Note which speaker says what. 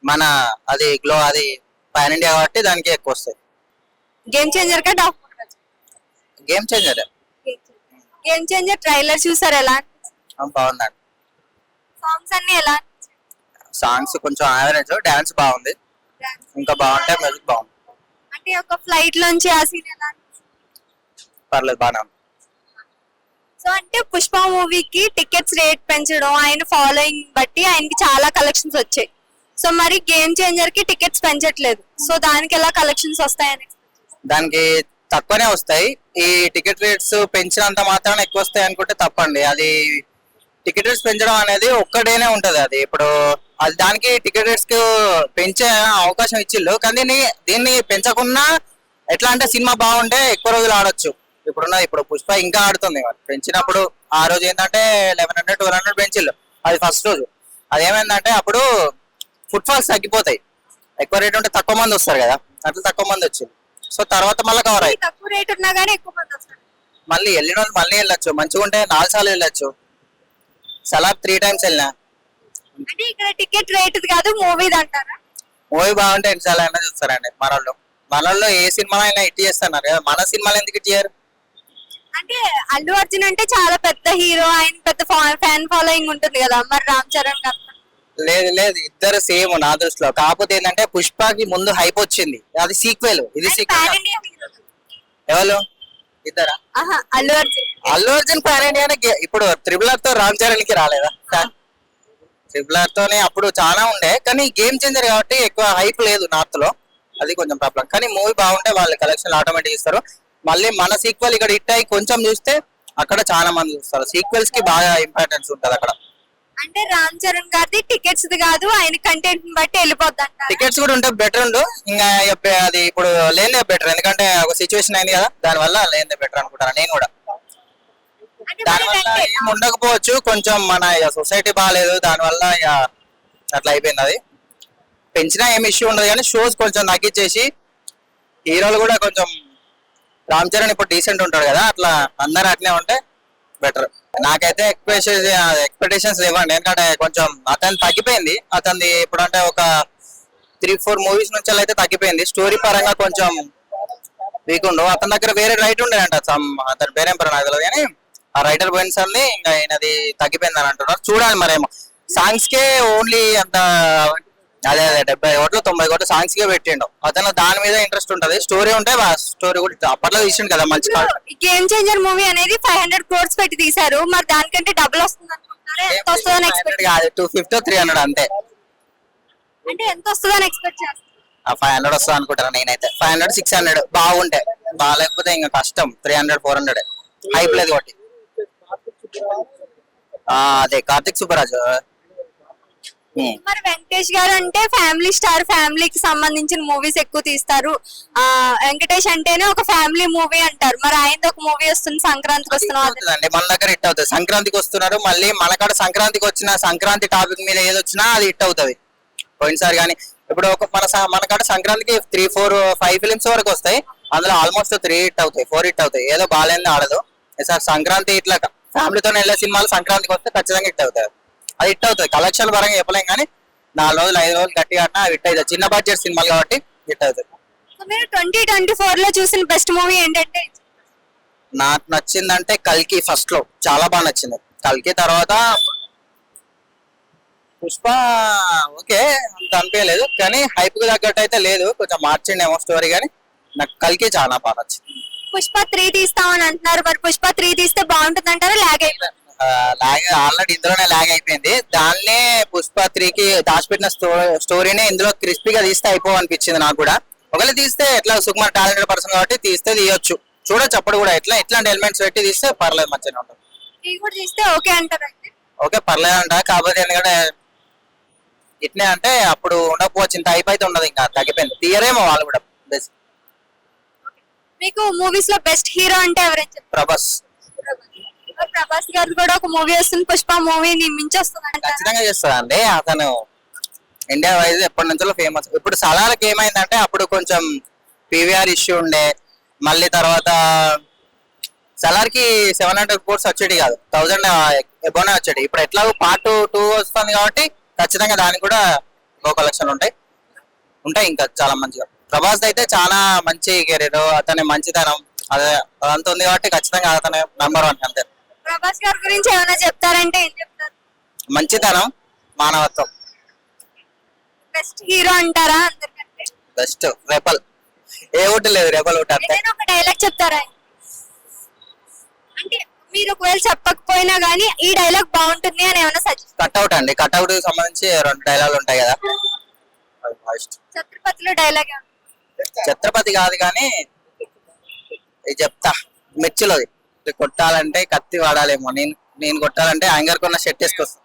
Speaker 1: మన అది గ్లో అది పాన్ ఇండియా కాబట్టి దానికి ఎక్కువ వస్తాయి.
Speaker 2: గేమ్ చేంజర్ కా doctor?
Speaker 1: Game changer.
Speaker 2: Game changer trailer చూసారు, ఎలా?
Speaker 1: బాగుందండి.
Speaker 2: సాంగ్స్ అన్ని ఎలా?
Speaker 1: సాంగ్స్ కొంచెం యావరేజ్, డాన్స్ బాగుంది, ఇంకా బాగుంటే మ్యూజిక్ బాగుంది.
Speaker 2: అంటే ఒక ఫ్లైట్ లోంచి ఆ సీన్ ఎలా?
Speaker 1: పర్లేదు బాగా.
Speaker 2: సో అంటే పుష్ప మూవీకి టికెట్స్ రేట్ పెంచడం, ఆయన ఫాలోయింగ్ బట్టి ఆయనకి చాలా కలెక్షన్స్ వచ్చాయి. సో మరి గేమ్ చేంజర్ కి టికెట్స్ పెంచట్లేదు, సో దానికి ఎలా కలెక్షన్స్ వస్తాయని?
Speaker 1: దానికి తక్కువనే వస్తాయి. ఈ టికెట్ రేట్స్ పెంచినంత మాత్రాన ఎక్కువ వస్తాయి అనుకుంటే తప్పండి. అది టికెట్ రేట్స్ పెంచడం అనేది ఒక్కడేనే ఉంటది. అది ఇప్పుడు అది దానికి టికెట్ రేట్స్ కు పెంచే అవకాశం ఇచ్చిళ్ళు, కానీ దీన్ని పెంచకుండా ఎట్లా అంటే సినిమా బాగుంటే ఎక్కువ రోజులు ఆడొచ్చు. ఇప్పుడు పుష్ప ఇంకా ఆడుతుంది. పెంచినప్పుడు ఆ రోజు ఏంటంటే 1100 1200 పెంచిళ్ళు, అది ఫస్ట్ రోజు. అదేమైందంటే అప్పుడు ఫుట్ ఫాల్స్ తగ్గిపోతాయి. ఎక్కువ రేట్ ఉంటే తక్కువ మంది వస్తారు కదా, అట్లా తక్కువ మంది వచ్చింది. సో తర్వాత మళ్ళీ కవర్ అయ్యి
Speaker 2: తక్కువ రేట్ ఉన్నా కానీ ఎక్కువ మంది వస్తారు.
Speaker 1: మళ్ళీ వెళ్ళిన వాళ్ళు మళ్ళీ వెళ్ళొచ్చు. మంచిగా ఉంటే 4 సార్లు వెళ్ళొచ్చు. సలాబ్ 3 times వెళ్ళినా.
Speaker 2: అంటే ఇక్కడ టికెట్ రేట్ కాదు, మూవీది అంటారా?
Speaker 1: మూవీ బాగుంటే ఎన్నిసార్లు అయినా చూస్తారండి మనల్లో ఏ సినిమా అయినా హిట్ చేస్తున్నారు కదా, మన సినిమాలు ఎందుకు హిట్ చేయరు?
Speaker 2: అంటే అల్లు అర్జున్ అంటే చాలా పెద్ద హీరో, ఆయన పెద్ద ఫ్యాన్ ఫాలోయింగ్ ఉంటుంది కదా, మరి రామ్ చరణ్ గారు?
Speaker 1: లేదు, ఇద్దరు సేమ్ నా దృష్టిలో. కాకపోతే ఏంటంటే పుష్పకి ముందు హైప్ వచ్చింది, అది సీక్వెల్, ఇది సీక్వెల్. ఎవరు ఇద్దరా? అల్లు అర్జున్ పాన్ ఇండియానే. ఇప్పుడు త్రిబుల్ ఆర్ తో రామ్ చరణ్ కి రాలేదా? త్రిబుల్ ఆర్ తోనే అప్పుడు చాలా ఉండే, కానీ గేమ్ చేంజర్ కాబట్టి ఎక్కువ హైప్ లేదు నార్త్ లో, అది కొంచెం ప్రాబ్లం. కానీ మూవీ బాగుంటే వాళ్ళు కలెక్షన్ ఆటోమేటిక్ ఇస్తారు. మళ్ళీ మన సీక్వెల్ ఇక్కడ హిట్ అయ్యి కొంచెం చూస్తే అక్కడ చాలా మంది చూస్తారు. సీక్వెల్స్ కి బాగా ఇంపార్టెన్స్ ఉంటది అక్కడ.
Speaker 2: అంటే రామ్ చరణ్ గారిది టికెట్స్ కాదు, ఆయన కంటెంట్ బట్టి వెళ్ళిపోద్ది.
Speaker 1: టికెట్స్ కూడా ఉంటే బెటర్ ఉండు, ఇంకా అది ఇప్పుడు లేనిదే బెటర్. ఎందుకంటే ఒక సిచ్యువేషన్ అయింది కదా, దాని వల్ల లేనిదే బెటర్ అనుకుంటాను నేను కూడా. దాని వల్ల ఏం ఉండకపోవచ్చు, కొంచెం మన సొసైటీ బాగాలేదు, దాని వల్ల అట్లా అయిపోయింది. అది పెంచినా ఏం ఇష్యూ ఉండదు, కానీ షోస్ కొంచెం తగ్గించేసి హీరోలు కూడా కొంచెం, రామ్ చరణ్ ఇప్పుడు డీసెంట్ ఉంటాడు కదా, అట్లా అందరూ అట్లే ఉంటే బెటర్. నాకైతే ఎక్స్పెక్టేషన్స్ ఇవ్వండి, ఎందుకంటే కొంచెం అతను తగ్గిపోయింది. అతనిది ఇప్పుడు అంటే ఒక 3-4 మూవీస్ నుంచి అయితే తగ్గిపోయింది. స్టోరీ పరంగా కొంచెం వీక్ ఉండు. అతని దగ్గర వేరే రైట్ ఉండేదంట, అతని పేరేం పరంగా నాకు తెలియదు, కానీ ఆ రైటర్ పోయిన సార్ని ఇంకా ఆయనది తగ్గిపోయింది అని అంటున్నారు. చూడాలి మరేమో. సాంగ్స్ కే ఓన్లీ అంత అదే 70 కోట్లు 90 కోట్లు సాంగ్స్ కే పెట్టిండు. అతను దాని మీద ఇంట్రెస్ట్ ఉంటది. స్టోరీ ఉంటే స్టోరీ కూడా అప్పట్లో తీసిండు కదా మంచి.
Speaker 2: గేమ్ చేంజర్ మూవీ అనేది 500 crores పెట్టి తీశారు, మరి దానికంటే డబుల్ వస్తుంది అనుకుంటారా? ఎంత వస్తుందని ఎక్స్పెక్ట్?
Speaker 1: 250 300 అంతే.
Speaker 2: అంటే ఎంత వస్తుందని ఎక్స్పెక్ట్ చేస్తారు?
Speaker 1: 500 వస్తుంది అనుకుంటారా నేనైతే. 500 600 బాగుంటే, బాగాలేకపోతే ఇంకా కష్టం. 300 400 హైప్ లేదు ఒకటి. అదే కార్తిక్ సుబ్బరాజు.
Speaker 2: మరి వెంకటేష్ గారు అంటే ఫ్యామిలీ స్టార్, ఫ్యామిలీకి సంబంధించిన మూవీస్ ఎక్కువ తీస్తారు. వెంకటేష్ అంటేనే ఒక ఫ్యామిలీ మూవీ అంటారు. మరి ఆయన ఒక మూవీ వస్తుంది, సంక్రాంతికి వస్తున్నారు,
Speaker 1: మన దగ్గర హిట్ అవుతుంది. సంక్రాంతికి వస్తున్నారు, మళ్ళీ మనకాడ సంక్రాంతికి వచ్చిన సంక్రాంతి టాపిక్ మీద ఏది వచ్చినా అది హిట్ అవుతుంది. పోయినసారి కానీ ఇప్పుడు మనకాడ సంక్రాంతికి 3 4 5 ఫిలిమ్స్ వరకు వస్తాయి. అందులో ఆల్మోస్ట్ 3 హిట్ అవుతాయి, 4 హిట్ అవుతాయి. ఏదో బాగాలేని ఆడదు. సార్ సంక్రాంతి ఇట్లా ఫ్యామిలీతో వెళ్ళే సినిమాలు సంక్రాంతికి వస్తే ఖచ్చితంగా హిట్ అవుతాయి. అది హిట్ అవుతుంది. కలెక్షన్ పరంగా చెప్పలేం, కానీ 4 రోజులు 5 రోజులు గట్టిగా ఆడినా హిట్ అవుతుంది. చిన్న బడ్జెట్ సినిమాలు కాబట్టి హిట్ అవుతుంది.
Speaker 2: మీరు 2024 లో చూసిన బెస్ట్ మూవీ ఏంటంటే?
Speaker 1: నాకు నచ్చిందంటే కల్కి. ఫస్ట్ లో చాలా బాగా నచ్చింది కల్కి. తర్వాత పుష్ప ఓకే అంత అనిపించలేదు, కానీ హైప్ కు తగ్గట్టు అయితే లేదు, కొంచెం మార్చిండేమో స్టోరీ. కానీ నాకు కల్కి చాలా బాగా నచ్చింది.
Speaker 2: పుష్ప 3 తీస్తామని అంటున్నారు, మరి పుష్ప 3 తీస్తే బాగుంటుంది అంటారా? లాగ్
Speaker 1: ఆల్రెడీ ఇందులోనే లాగ్ అయిపోయింది. దాన్నే పుష్ప 3కి దాచిపెట్టిన స్టోరీనే ఇందులో క్రిస్పీగా తీస్తే అయిపో అనిపించింది నాకు కూడా. ఒకవేళ తీస్తే ఎట్లా, సుకుమార్ టాలెంటెడ్ పర్సన్ కాబట్టి తీస్తే తీయొచ్చు, చూడొచ్చు. అప్పుడు కూడా ఎట్లాంటి ఎలిమెంట్స్ పెట్టి తీస్తే పర్లేదు, మంచిగా ఉంటుంది.
Speaker 2: ఓకే అంటారు?
Speaker 1: ఓకే పర్లేదు అంట. కాకపోతే ఎందుకంటే ఇట్లే అంటే అప్పుడు ఉండకపోవచ్చు, ఇంత అయిపోతే ఉండదు, ఇంకా తగ్గిపోయింది. తీయరేమో వాళ్ళు కూడా. బెస్ట్
Speaker 2: మీకు మూవీస్ లో బెస్ట్ హీరో అంటే ఎవరైనా చెప్తారు?
Speaker 1: ప్రభాస్.
Speaker 2: ప్రభాస్ గారు కూడా ఒక మూవీ వస్తుంది, పుష్ప మూవీని మించి వస్తుంది.
Speaker 1: ఖచ్చితంగా చేస్తారండి. అతను ఇండియా వైజ్ ఎప్పటి నుంచో ఫేమస్. ఇప్పుడు సలార్కి ఏమైందంటే అప్పుడు కొంచెం పీవీఆర్ ఇష్యూ ఉండే, మళ్ళీ తర్వాత సలార్కి 700 crores వచ్చేది కాదు, 1000 ఎబోనే వచ్చేది. ఇప్పుడు ఎట్లా పార్ట్ 2 వస్తుంది కాబట్టి ఖచ్చితంగా దానికి కూడా లో కలెక్షన్ ఉంటాయి ఇంకా చాలా మంచిగా. ప్రభాస్ అయితే చాలా మంచి కెరీర్, అతని మంచితనం అదే అంత ఉంది కాబట్టి ఖచ్చితంగా అతను #1 అంతే.
Speaker 2: ప్రభాస్ గారి గురించి ఏమైనా చెప్తారంటే ఏం చెప్తారు?
Speaker 1: మంచితనం, మానవత్వం.
Speaker 2: బెస్ట్ హీరో అంటారా అందరికంటే?
Speaker 1: బెస్ట్ రెబల్, ఏ ఒకటి లేదు, రెబల్ ఒకటి అంతే.
Speaker 2: ఏదైనా ఒక డైలాగ్ చెప్తారా? అంటే మీరు ఒకవేళ చెప్పకపోయినా గానీ ఈ డైలాగ్ బాగుంటుంది అని ఏమైనా సజెస్ట్.
Speaker 1: కట్అవుట్ అండి, కట్అవుట్ కి సంబంధించి 2 డైలాగులు ఉంటాయి కదా.
Speaker 2: ఛత్రపతిలో డైలాగ్
Speaker 1: ఛత్రపతి కాదు కానీ ఇది చెప్తా, మిర్చిలోది. ఇది కొట్టాలంటే కత్తి వాడాలేమో, నేను కొట్టాలంటే యాంగర్ కొన్న షర్ట్ వేసుకొస్తా.